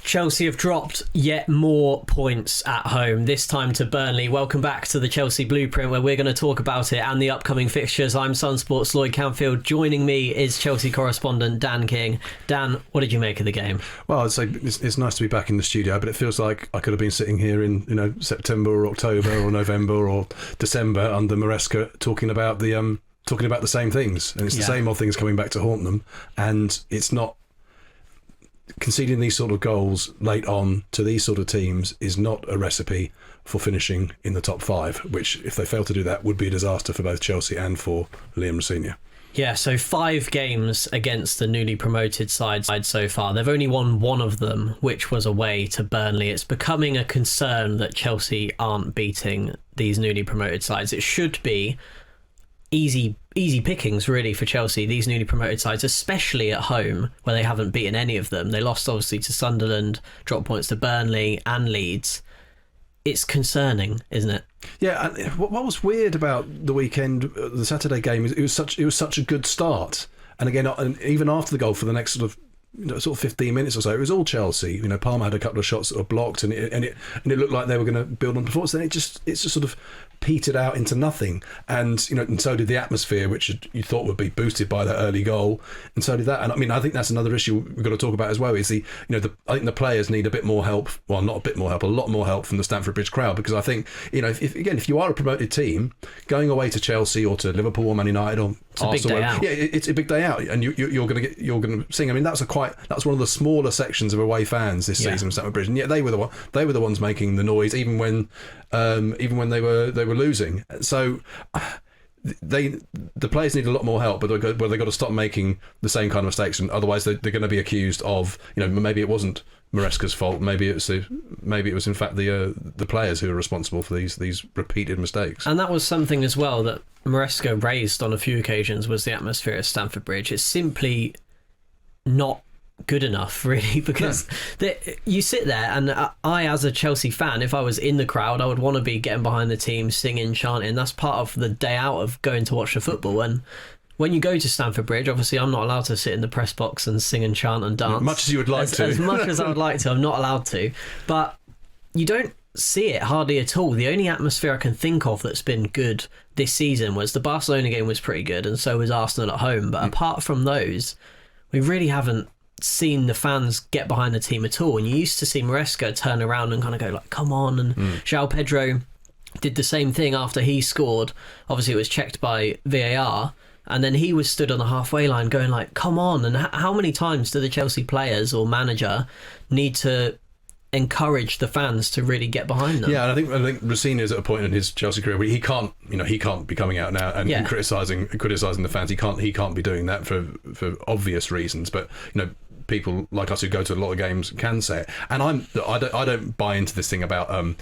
Chelsea have dropped yet more points at home, this time to Burnley. Welcome back to the Chelsea Blueprint, where we're going to talk about it and the upcoming fixtures. I'm Sun Sports' Lloyd Canfield. Joining me is Chelsea correspondent Dan King. Dan, what did you make of the game? Well, I'd say it's nice to be back in the studio, but it feels like I could have been sitting here in September or October or November or December under Maresca talking about the same things, and it's the same old things coming back to haunt them, and it's not. Conceding these sort of goals late on to these sort of teams is not a recipe for finishing in the top five, which, if they fail to do that, would be a disaster for both Chelsea and for Liam Rosenior. Yeah, so 5 games against the newly promoted side so far. They've only won one of them, which was away to Burnley. It's becoming a concern that Chelsea aren't beating these newly promoted sides. It should be easy pickings really for Chelsea, these newly promoted sides, especially at home where they haven't beaten any of them. They lost obviously to Sunderland, dropped points to Burnley and Leeds. It's concerning, isn't it? Yeah, and what was weird about the weekend, the Saturday game, is it was such a good start, and again, even after the goal, for the next sort of 15 minutes or so, it was all Chelsea. Palmer had a couple of shots that were blocked, and it looked like they were going to build on performance. Then it's just sort of petered out into nothing, and so did the atmosphere, which you thought would be boosted by that early goal, and so did that. And I think that's another issue we've got to talk about as well. Is I think the players need a bit more help. Well, not a bit more help, a lot more help from the Stamford Bridge crowd, because I think if you are a promoted team going away to Chelsea or to Liverpool or Man United or Arsenal, it's a big day out, and you're going to sing. That's one of the smaller sections of away fans this season, Stamford Bridge, and yet they were the ones making the noise, even when they were losing. So the players need a lot more help, but they've got to stop making the same kind of mistakes, and otherwise they're going to be accused of maybe it wasn't Maresca's fault, maybe it was in fact the players who are responsible for these repeated mistakes. And that was something as well that Maresca raised on a few occasions, was the atmosphere at Stamford Bridge. It's simply not good enough, really, because you sit there, and I, as a Chelsea fan, if I was in the crowd, I would want to be getting behind the team, singing, chanting. That's part of the day out of going to watch the football. And when you go to Stamford Bridge, obviously I'm not allowed to sit in the press box and sing and chant and dance. Much as you would like to. As much as I would like to, I'm not allowed to. But you don't see it hardly at all. The only atmosphere I can think of that's been good this season was the Barcelona game was pretty good, and so was Arsenal at home. But apart from those, we really haven't seen the fans get behind the team at all. And you used to see Maresca turn around and kind of go like, come on, and João Pedro did the same thing after he scored. Obviously it was checked by VAR, and then he was stood on the halfway line going like, come on. And how many times do the Chelsea players or manager need to encourage the fans to really get behind them? Yeah, and I think Rosenior is at a point in his Chelsea career where he can't be coming out now and criticising the fans. He can't be doing that for obvious reasons. But people like us who go to a lot of games can say it. And I don't buy into this thing about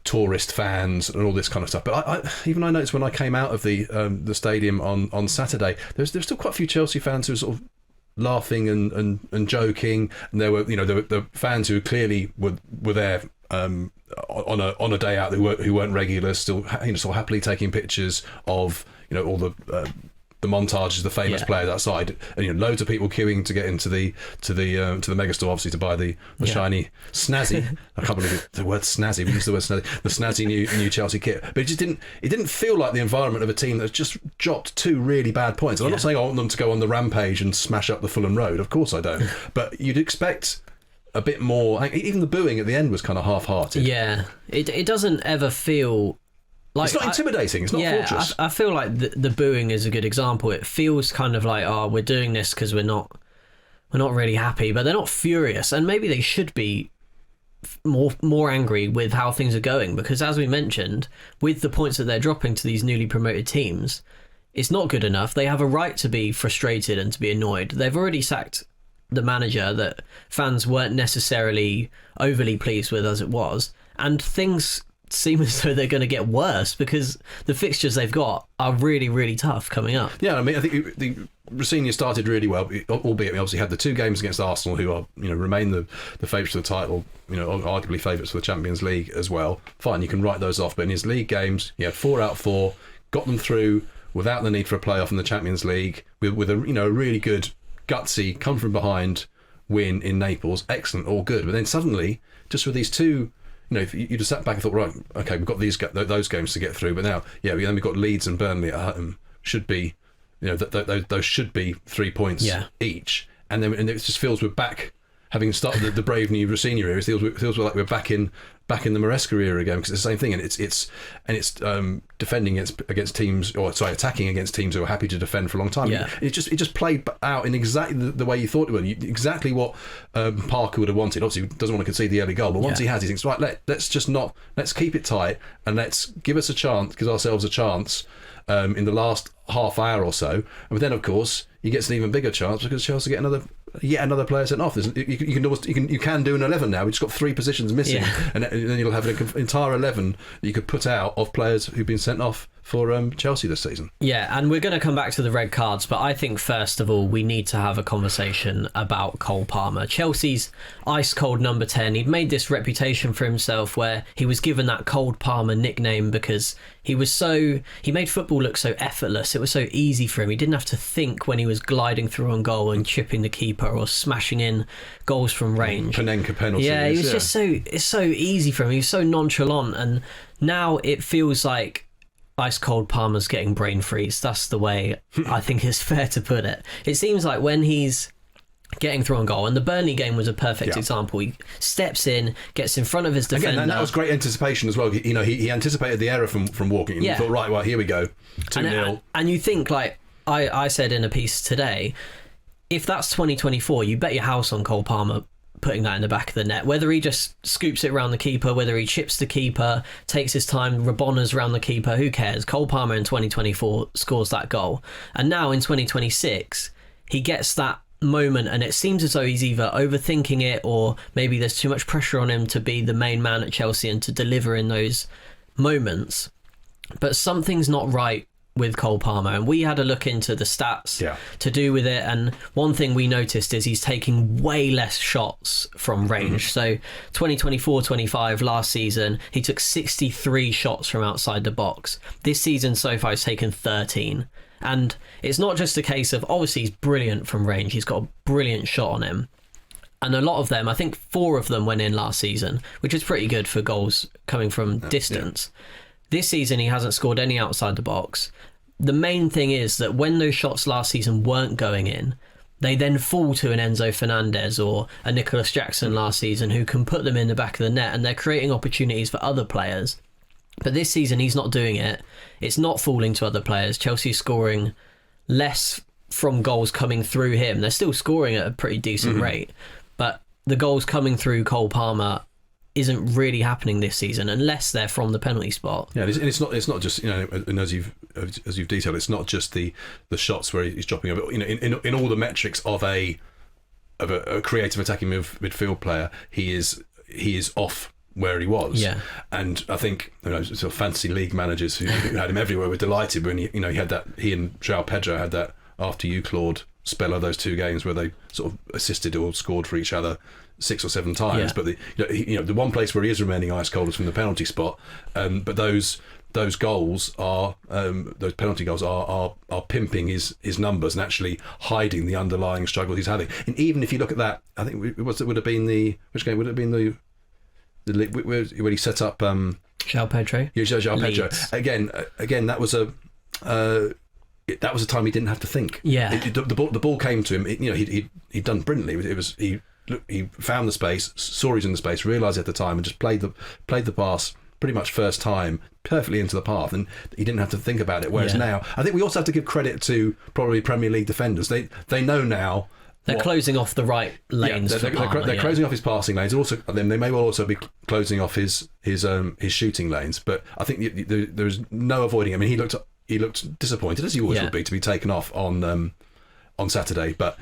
tourist fans and all this kind of stuff. But I noticed when I came out of the stadium on Saturday, there's still quite a few Chelsea fans who were sort of laughing and joking, and there were the fans who clearly were there on a day out who weren't regulars, still happily taking pictures of all the montages, the famous players outside, and loads of people queuing to get into the megastore, obviously to buy the shiny snazzy. I can't believe the word snazzy. We use the word snazzy. The snazzy new Chelsea kit, but it didn't feel like the environment of a team that's just dropped 2 really bad points. And I'm not saying I want them to go on the rampage and smash up the Fulham Road. Of course I don't. But you'd expect a bit more. Even the booing at the end was kind of half-hearted. Yeah, it doesn't ever feel like, it's not intimidating. It's not fortress. I feel like the booing is a good example. It feels kind of like, we're doing this because we're not really happy, but they're not furious, and maybe they should be more angry with how things are going, because as we mentioned, with the points that they're dropping to these newly promoted teams, it's not good enough. They have a right to be frustrated and to be annoyed. They've already sacked the manager that fans weren't necessarily overly pleased with as it was, and things seem as though they're going to get worse because the fixtures they've got are really, really tough coming up. Yeah, I think the Rosenior started really well, albeit we obviously had the 2 games against Arsenal, who are remain the favourites for the title, arguably favourites for the Champions League as well. Fine, you can write those off, but in his league games, he had 4 out of 4, got them through without the need for a playoff in the Champions League, with a really good, gutsy, come from behind win in Naples, excellent, all good. But then suddenly, just with these two, if you just sat back and thought, right, okay, we've got those games to get through, but now, then we've got Leeds and Burnley at home, should be, those should be 3 points each, and it just feels we're back, having started the brave new Rosenior era. It feels like we're back in the Maresca era again, because it's the same thing, and it's defending against teams, attacking against teams who are happy to defend for a long time. Yeah. It just played out in exactly the way you thought it would. Exactly what Parker would have wanted. Obviously, he doesn't want to concede the early goal, but once he has, he thinks, right, let's keep it tight and let's give ourselves a chance in the last half hour or so. But then, of course, he gets an even bigger chance because Chelsea get yet another player sent off. You can do an 11 now. We've just got 3 positions missing, and then you'll have an entire 11 that you could put out of players who've been sent off for Chelsea this season. Yeah, and we're going to come back to the red cards, but I think first of all we need to have a conversation about Cole Palmer, Chelsea's ice cold number 10. He'd made this reputation for himself where he was given that Cold Palmer nickname because he made football look so effortless. It was so easy for him. He didn't have to think when he was gliding through on goal and chipping the keeper or smashing in goals from range. Panenka penalty. Yeah, he was just it's so easy for him. He was so nonchalant, and now it feels like ice cold Palmer's getting brain freeze. That's the way I think it's fair to put it. It seems like when he's getting through on goal, and the Burnley game was a perfect example. He steps in, gets in front of his defender. Again, and that was great anticipation as well. He anticipated the error from walking. And he thought, right, well, here we go, 2-0. And you think, like I said in a piece today, if that's 2024, you bet your house on Cole Palmer putting that in the back of the net. Whether he just scoops it around the keeper, whether he chips the keeper, takes his time, Rabona's around the keeper, who cares? Cole Palmer in 2024 scores that goal. And now in 2026, he gets that moment, and it seems as though he's either overthinking it, or maybe there's too much pressure on him to be the main man at Chelsea and to deliver in those moments. But something's not right with Cole Palmer, and we had a look into the stats to do with it, and one thing we noticed is he's taking way less shots from range. So 2024-25 last season, he took 63 shots from outside the box. This season so far he's taken 13, and it's not just a case of, obviously he's brilliant from range, he's got a brilliant shot on him, and a lot of them, I think 4 of them went in last season, which is pretty good for goals coming from distance. This season he hasn't scored any outside the box. The main thing is that when those shots last season weren't going in, they then fall to an Enzo Fernandez or a Nicholas Jackson last season, who can put them in the back of the net, and they're creating opportunities for other players. But this season he's not doing it. It's not falling to other players. Chelsea's scoring less from goals coming through him. They're still scoring at a pretty decent rate, but the goals coming through Cole Palmer isn't really happening this season unless they're from the penalty spot. Yeah, and it's not just, and as you've detailed, it's not just the shots where he's dropping over. In all the metrics of a creative attacking midfield player, he is off where he was. Yeah. And I think sort of fantasy league managers who had him everywhere were delighted when he had that. He and João Pedro had that after you, Claude, spell of those 2 games where they sort of assisted or scored for each other 6 or 7 times. But the one place where he is remaining ice cold is from the penalty spot. But those goals are those penalty goals are pimping his numbers and actually hiding the underlying struggle he's having. And even if you look at that, I think would have been the where he set up João Pedro. Yeah, João Pedro. Again, that was a time he didn't have to think. Yeah, the ball came to him. He'd done brilliantly. He found the space, saw he's in the space, realised at the time, and just played the pass pretty much first time perfectly into the path, and he didn't have to think about it. Whereas now, I think we also have to give credit to probably Premier League defenders. They know now. They're closing off the right lanes. They're closing off his passing lanes. Also, they may well also be closing off his shooting lanes. But I think there's no avoiding him. I mean, he looked disappointed, as he always would be, to be taken off on Saturday. But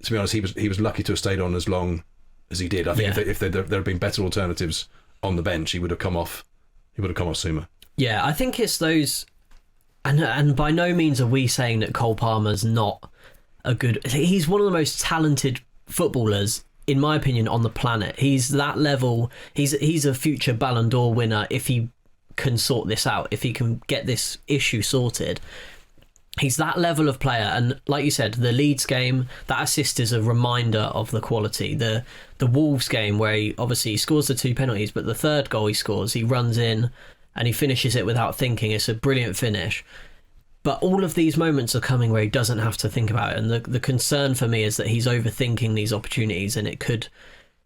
to be honest, he was lucky to have stayed on as long as he did. I think if there had been better alternatives on the bench, he would have come off sooner. Yeah, I think it's those, and by no means are we saying that Cole Palmer's not a good. He's one of the most talented footballers, in my opinion, on the planet. He's that level. He's a future Ballon d'Or winner if he can sort this out, if he can get this issue sorted. He's that level of player, and like you said, the Leeds game, that assist is a reminder of the quality. The Wolves game, where he obviously scores the 2 penalties, but the third goal he scores, he runs in and he finishes it without thinking. It's a brilliant finish. But all of these moments are coming where he doesn't have to think about it, and the concern for me is that he's overthinking these opportunities, and it could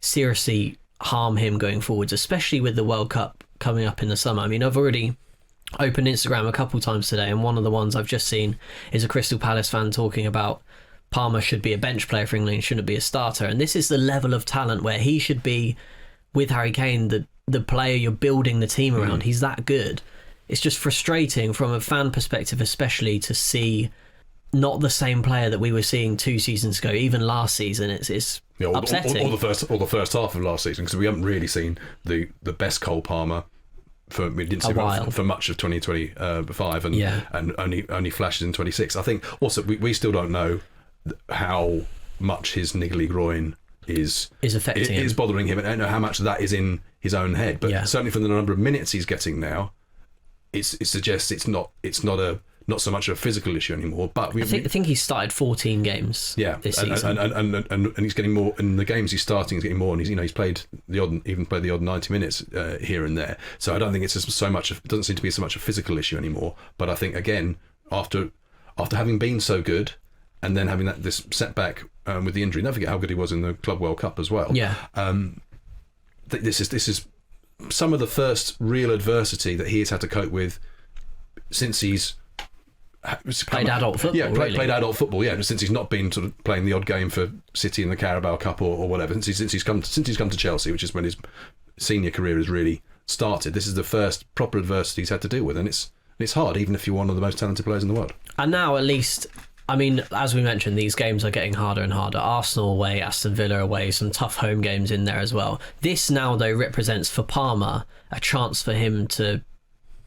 seriously harm him going forwards, especially with the World Cup coming up in the summer. I mean, I've already opened Instagram a couple times today, and one of the ones I've just seen is a Crystal Palace fan talking about Palmer should be a bench player for England, shouldn't be a starter. And this is the level of talent where he should be, with Harry Kane, the player you're building the team around. He's that good. It's just frustrating from a fan perspective, especially, to see not the same player that we were seeing 2 seasons ago, even last season. It's upsetting. Or the first half of last season, because we haven't really seen the best Cole Palmer for much of 2025, and only flashes in 26. I think also we still don't know how much his niggly groin is affecting him, is bothering him, and I don't know how much of that is in his own head. But certainly from the number of minutes he's getting now, it suggests it's not so much a physical issue anymore. But I think he started 14 games this season, and he's getting more in the games he's starting. He's getting more, and he's played the odd 90 minutes here and there. So I don't think it's so much. It doesn't seem to be so much a physical issue anymore. But I think again, after having been so good, and then having this setback with the injury, don't forget how good he was in the Club World Cup as well. Yeah. This is some of the first real adversity that he has had to cope with since he's played adult football. Played adult football. Yeah, since he's not been sort of playing the odd game for City in the Carabao Cup or whatever. Since he's come to Chelsea, which is when his senior career has really started. This is the first proper adversity he's had to deal with, and it's hard, even if you're one of the most talented players in the world. And now, at least, I mean, as we mentioned, these games are getting harder and harder. Arsenal away, Aston Villa away, some tough home games in there as well. This now, though, represents for Palmer a chance for him to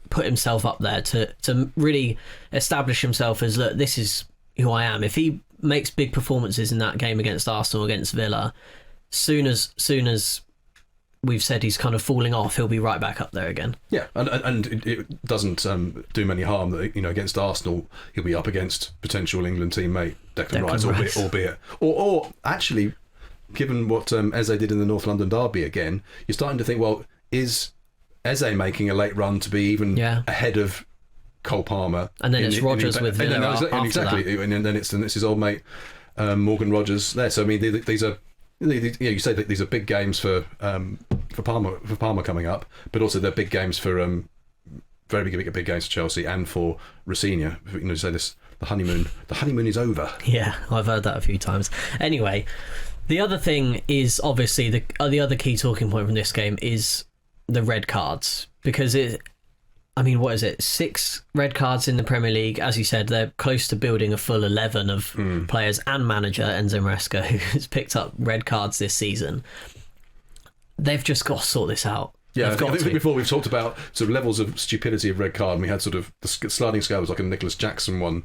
put himself up there, to really establish himself as, look, this is who I am. If he makes big performances in that game against Arsenal, against Villa, soon as we've said he's kind of falling off, he'll be right back up there again. Yeah, and it doesn't do him any harm that against Arsenal he'll be up against potential England teammate Declan Rice, albeit or actually, given what Eze did in the North London derby again, you're starting to think, well, is Eze making a late run to be even ahead of Cole Palmer? And then it's Rodgers with Villa after that. And then it's his old mate Morgan Rodgers there. So I mean, these are. You say that these are big games for Palmer coming up, but also they're big games for very big games for Chelsea and for Rosenior. Say this, the honeymoon is over. Yeah, I've heard that a few times. Anyway, the other thing is obviously the other key talking point from this game is the red cards, because what is it? 6 red cards in the Premier League. As you said, they're close to building a full 11 of players and manager Enzo Maresca, who's picked up red cards this season. They've just got to sort this out. Yeah, I think before we've talked about sort of levels of stupidity of red card, and we had sort of the sliding scale was like a Nicholas Jackson one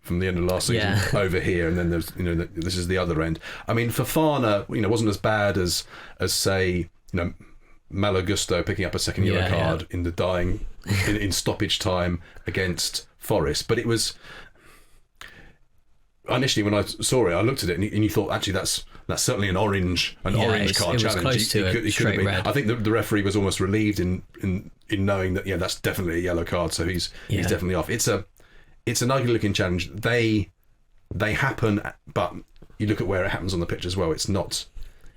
from the end of last season over here, and then there's this is the other end. I mean, Fofana, wasn't as bad as say Malo Gusto picking up a second yellow card in the dying in stoppage time against Forest, but it was initially when I saw it, I looked at it and you thought, actually that's certainly an orange card challenge. Was close to it could have been. Red. I think the referee was almost relieved in knowing that that's definitely a yellow card, so he's definitely off. It's an ugly looking challenge. They happen, but you look at where it happens on the pitch as well. It's not.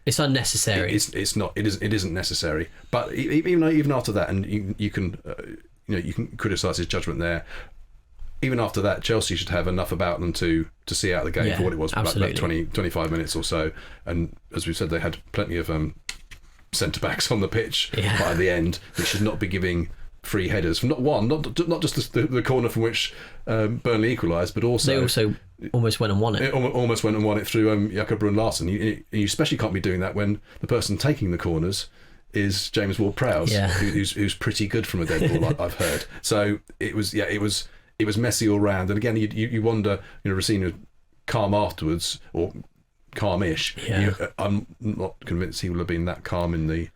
It's unnecessary. It's not. It isn't necessary. But even after that, and you can criticise his judgment there. Even after that, Chelsea should have enough about them to see out the game for what it was, like 25 minutes or so. And as we've said, they had plenty of centre backs on the pitch by the end. They should not be giving free headers from not just the corner from which Burnley equalised, but also they also almost went and won it. Almost went and won it through Jakob Brun Larsen. You especially can't be doing that when the person taking the corners is James Ward-Prowse, who's pretty good from a dead ball, I've heard. So it was messy all round. And again, you wonder, Rosenior calm afterwards, or calm-ish. I'm not convinced he will have been that calm in the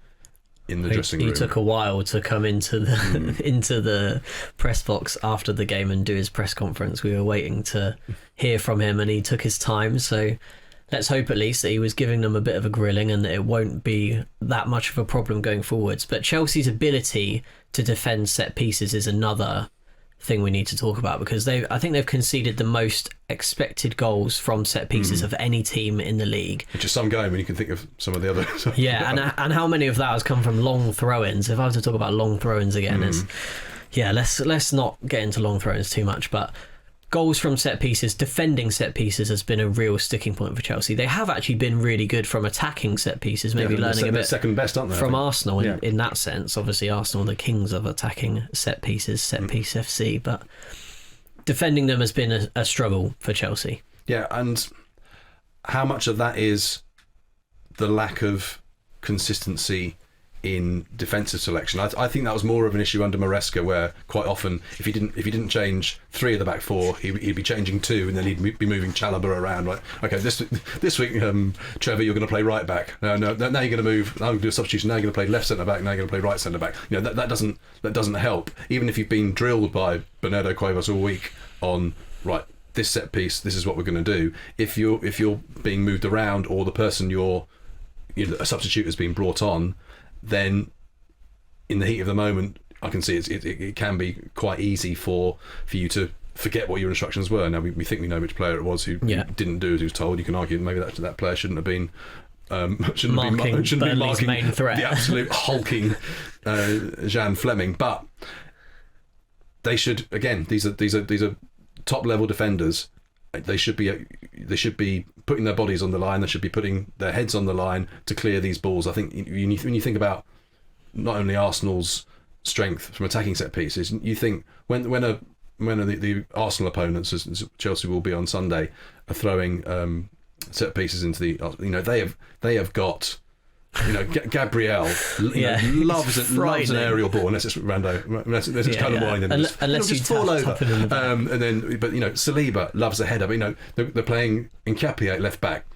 in the dressing room. He took a while to come into the into the press box after the game and do his press conference. We were waiting to hear from him, and he took his time. So let's hope at least that he was giving them a bit of a grilling and that it won't be that much of a problem going forwards. But Chelsea's ability to defend set pieces is another thing we need to talk about, because I think they've conceded the most expected goals from set pieces of any team in the league. Which is some game when you can think of some of the others. Yeah, and how many of that has come from long throw-ins? If I was to talk about long throw-ins again, let's not get into long throw-ins too much, but goals from set pieces, defending set pieces has been a real sticking point for Chelsea. They have actually been really good from attacking set pieces, maybe learning a bit second best, aren't they, from Arsenal in that sense. Obviously, Arsenal are the kings of attacking set pieces, set piece FC, but defending them has been a struggle for Chelsea. Yeah, and how much of that is the lack of consistency in defensive selection? I think that was more of an issue under Maresca, where quite often if he didn't change 3 of the back 4, he'd be changing 2, and then he'd be moving Chalobah around. Like, okay, this week, Trevor, you're going to play right back. No, now you're going to move. I'm going to do a substitution. Now you're going to play left centre back. Now you're going to play right centre back. You know, that doesn't help. Even if you've been drilled by Bernardo Cuevas all week on right, this set piece, this is what we're going to do. If you're being moved around, or the person a substitute has been brought on, then in the heat of the moment, I can see it can be quite easy for you to forget what your instructions were. Now we think we know which player it was who didn't do as he was told. You can argue maybe that player shouldn't have been marking main threat, the absolute hulking Jan Fleming. But they should, again, these are top level defenders. They should be putting their bodies on the line. They should be putting their heads on the line to clear these balls. I think when you think about not only Arsenal's strength from attacking set pieces, you think when the Arsenal opponents, as Chelsea will be on Sunday, are throwing set pieces into they have got. Gabriel loves an aerial ball, unless it's Rando, unless it's Colomboine, and unless you just fall over. And then, but Saliba loves a header. But they're playing Nketiah at left back,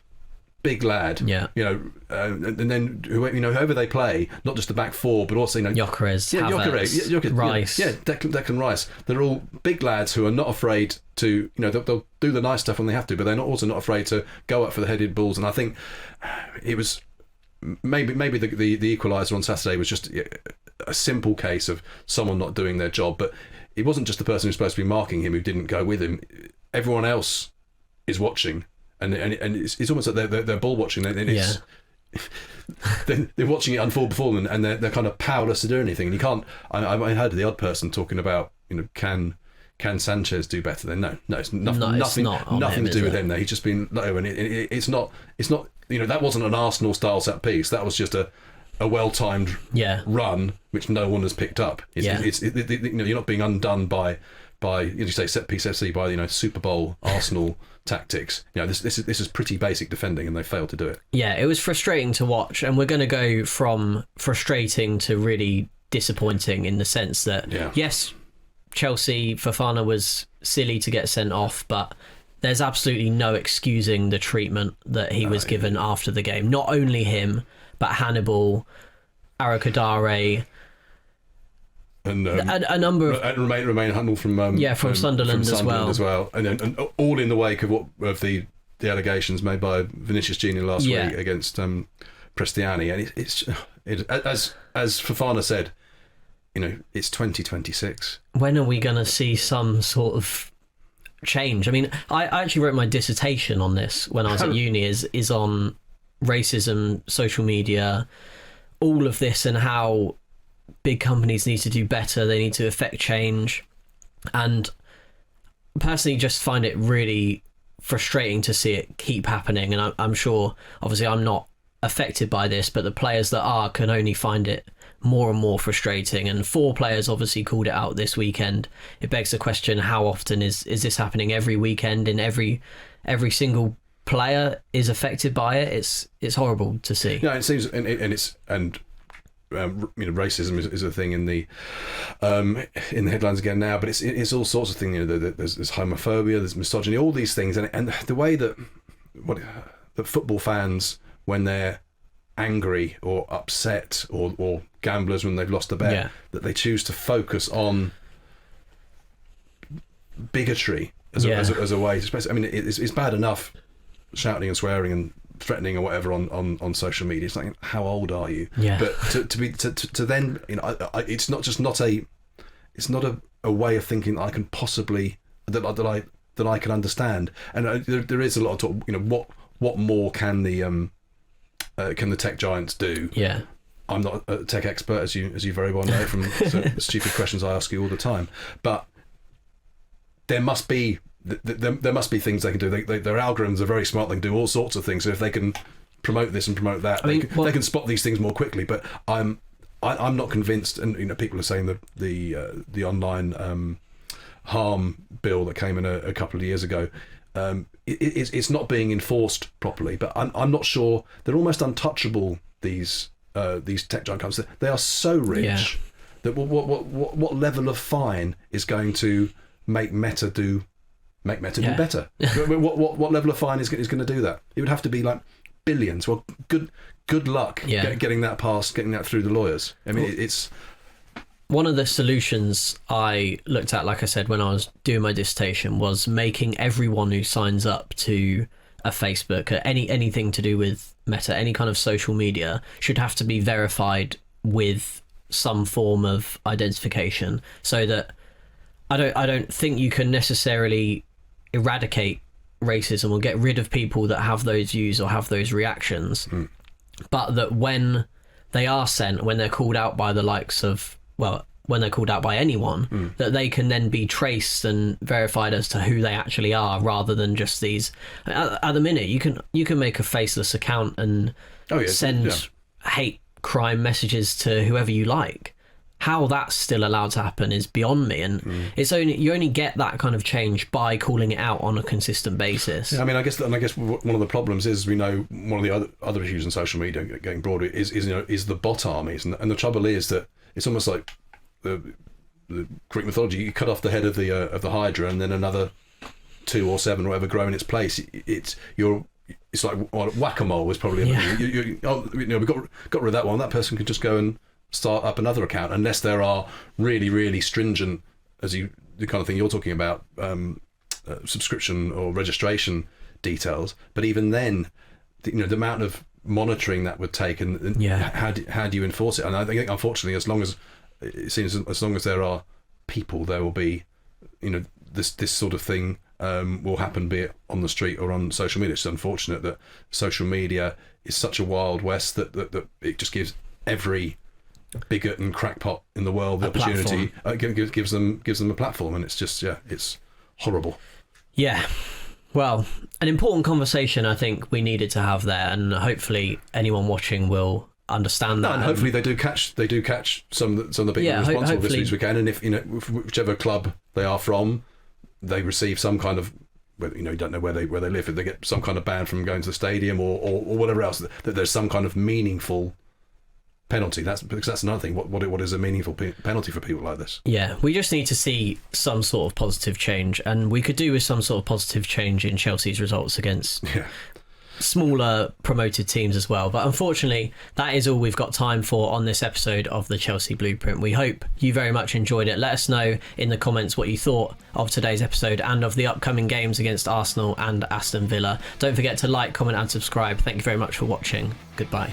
big lad. Yeah. And then whoever they play, not just the back 4, but also Gyökeres, Rice, Declan Rice. They're all big lads who are not afraid to they'll do the nice stuff when they have to, but they're also not afraid to go up for the headed balls. And I think it was. Maybe the equaliser on Saturday was just a simple case of someone not doing their job, but it wasn't just the person who's supposed to be marking him who didn't go with him. Everyone else is watching, and it's almost like they're ball watching. And it's they're watching it unfold before them, and they're kind of powerless to do anything. And you can't. I heard the odd person talking about can Sanchez do better? Then no, it's nothing to do with him. There, he's just been low, and it's not. That wasn't an Arsenal style set piece. That was just a well-timed run which no one has picked up. You're not being undone by you say set piece FC by Super Bowl Arsenal tactics. This is pretty basic defending, and they failed to do it. Yeah, it was frustrating to watch, and we're going to go from frustrating to really disappointing in the sense that yes, Chelsea, Fofana was silly to get sent off, but there's absolutely no excusing the treatment that he was given after the game. Not only him, but Hannibal, Arakadare, and a number of Romain Hunnell from Sunderland as well, and all in the wake of the allegations made by Vinicius Junior last week against Prestiani. And it's as Fofana said, it's 2026. When are we going to see some sort of change? I mean, I actually wrote my dissertation on this when I was at uni, is on racism, social media, all of this, and how big companies need to do better. They need to affect change. And personally just find it really frustrating to see it keep happening. And I'm sure, obviously I'm not affected by this, but the players that are can only find it more and more frustrating. And 4 players obviously called it out this weekend. It begs the question, how often is this happening? Every weekend, in every single player is affected by it. It's horrible to see. Yeah, it seems, and racism is a thing in the headlines again now, but it's all sorts of things. There's homophobia, there's misogyny, all these things, and the way that football fans, when they're angry or upset or gamblers when they've lost a bet, that they choose to focus on bigotry as a way to express. I mean, it's bad enough shouting and swearing and threatening or whatever on social media. It's like, how old are you? But to then, you know, it's not a way of thinking that I can possibly that I can understand. And there is a lot of talk. You know, what more can the tech giants do? I'm not a tech expert, as you very well know from the stupid questions I ask you all the time. But there must be things they can do. Their algorithms are very smart. They can do all sorts of things. So if they can promote this and promote that, they can spot these things more quickly. But I'm not convinced. And you know, people are saying that the online harm bill that came in a couple of years ago, it's not being enforced properly. But I'm not sure. They're almost untouchable. These tech giant companies. They are so rich that what level of fine is going to make Meta do better? What level of fine is going to do that? It would have to be like billions. Well, good luck getting that passed, getting that through the lawyers. I mean, it's one of the solutions I looked at, like I said, when I was doing my dissertation, was making everyone who signs up to a Facebook or anything to do with Meta, any kind of social media, should have to be verified with some form of identification, so that I don't think you can necessarily eradicate racism or get rid of people that have those views or have those reactions, but that when they are sent, when they're called out by the likes of, well, when they're called out by anyone, that they can then be traced and verified as to who they actually are, rather than just these. At the minute, you can make a faceless account and send hate crime messages to whoever you like. How that's still allowed to happen is beyond me, and you only get that kind of change by calling it out on a consistent basis. Yeah, I mean, I guess one of the problems is, we know one of the other issues in social media getting broader is the bot armies, and the trouble is that it's almost like the Greek mythology. You cut off the head of the Hydra, and then another 2 or 7 or whatever grow in its place. It's like whack-a-mole is probably. We got rid of that one. That person could just go and start up another account, unless there are really, really stringent, the kind of thing you're talking about, subscription or registration details. But even then, the amount of monitoring that would take, and how do you enforce it? And I think, unfortunately, as long as there are people, there will be, this sort of thing will happen, be it on the street or on social media. It's unfortunate that social media is such a wild west that it just gives every bigot and crackpot in the world the opportunity, gives them a platform, and it's just it's horrible. Well, an important conversation I think we needed to have there, and hopefully anyone watching will understand that. And hopefully they do catch some of the people responsible this weekend, and if whichever club they are from, they receive some kind of, you don't know where they live, if they get some kind of ban from going to the stadium or whatever else, that there's some kind of meaningful penalty. That's another thing. What is a meaningful penalty for people like this? We just need to see some sort of positive change, and we could do with some sort of positive change in Chelsea's results against smaller promoted teams as well. But unfortunately, that is all we've got time for on this episode of the Chelsea Blueprint. We hope you very much enjoyed it. Let us know in the comments what you thought of today's episode and of the upcoming games against Arsenal and Aston Villa. Don't forget to like, comment and subscribe. Thank you very much for watching. Goodbye.